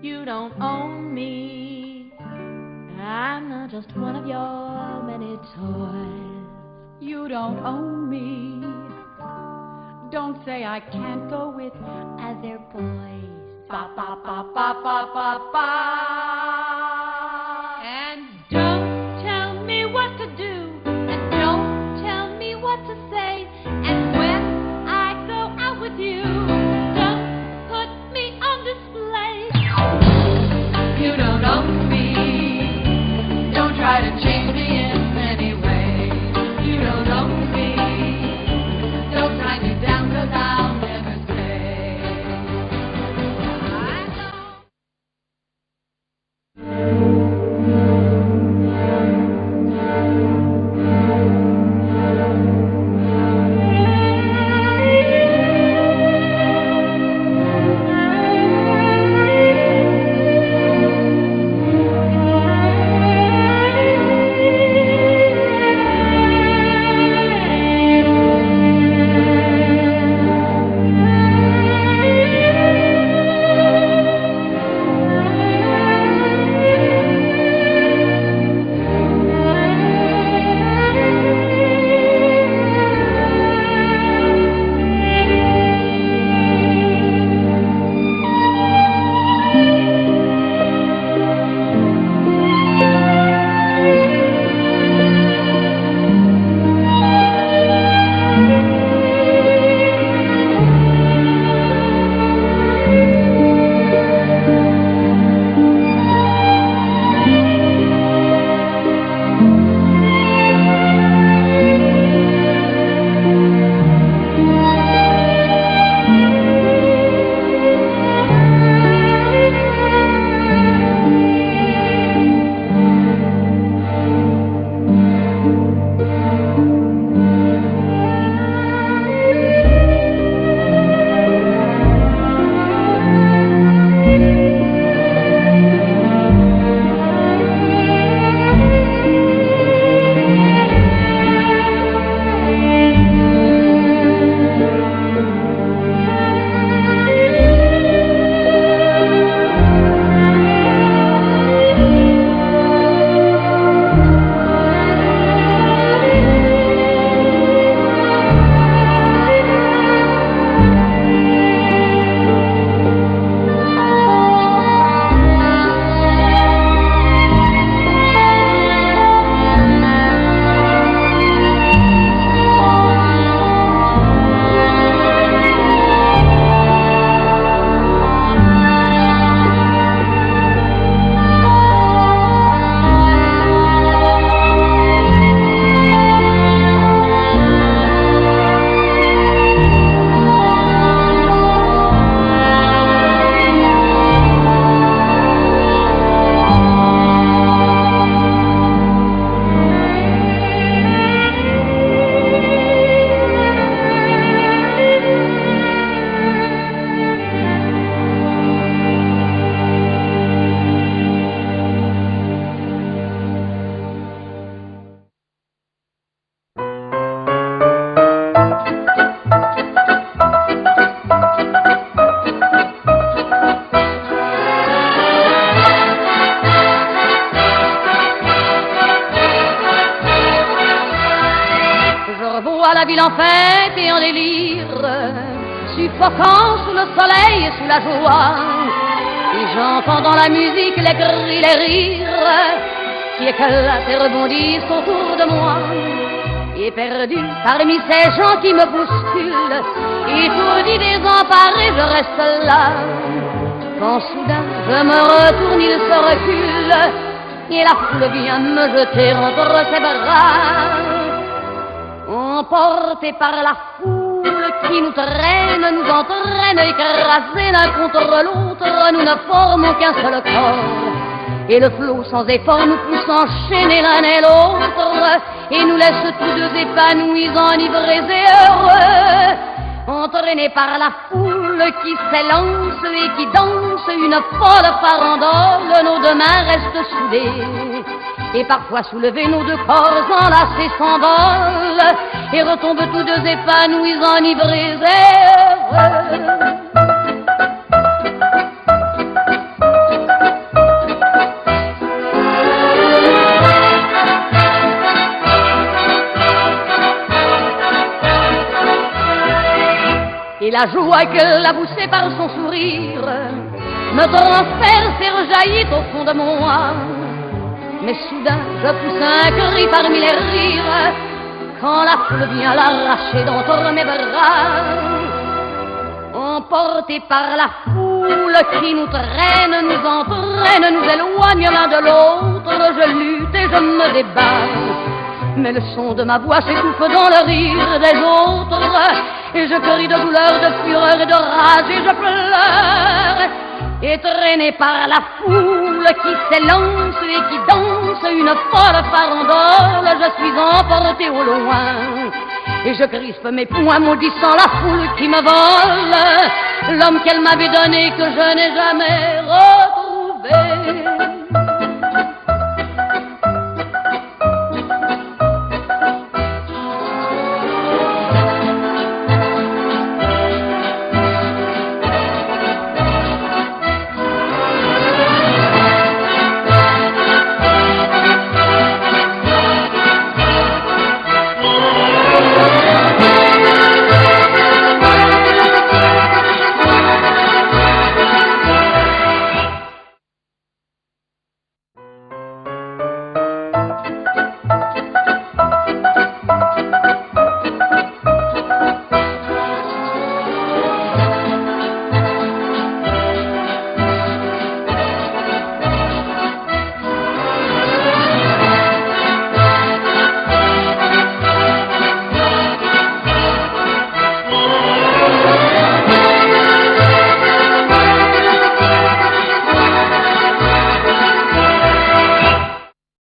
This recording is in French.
You don't own me. I'm not just one of your many toys. You don't own me. Don't say I can't go with other boys. ba ba ba ba ba ba ba. And don't tell me what to do, and don't tell me what to say. And when I go out with you, don't put me on display. You don't own me. Don't try to change me in any way. You don't own me. Don't tie me down 'cause I'll never stay. I know. La ville en fête et en délire, suffocant sous le soleil et sous la joie. Et j'entends dans la musique les cris, les rires qui éclatent et rebondissent autour de moi. Et perdu parmi ces gens qui me bousculent, étourdi, désemparé, je reste là. Quand soudain je me retourne, il se recule, et la foule vient me jeter entre ses bras. Emportés par la foule qui nous traîne, nous entraîne, écrasés l'un contre l'autre, nous ne formons qu'un seul corps. Et le flot sans effort nous pousse enchaîner l'un et l'autre, et nous laisse tous deux épanouis, enivrés et heureux. Entraînés par la foule qui s'élance et qui danse une folle farandole, nos deux mains restent soudées. Et parfois soulevés, nos deux corps enlacés s'envolent et retombent tous deux épanouis, enivrés et heureux. la joie que l'a poussée par son sourire me transperce et rejaillit au fond de mon âme. Mais soudain je pousse un cri parmi les rires quand la foule vient l'arracher d'entre mes bras. Emportés par la foule qui nous traîne, nous entraîne, nous éloigne l'un de l'autre, je lutte et je me débat. Mais le son de ma voix s'étouffe dans le rire des autres, et je crie de douleur, de fureur et de rage, et je pleure. Et traîné par la foule qui s'élance et qui danse une folle farandole, je suis emporté au loin. Et je crispe mes poings maudissant la foule qui me vole l'homme qu'elle m'avait donné que je n'ai jamais retrouvé.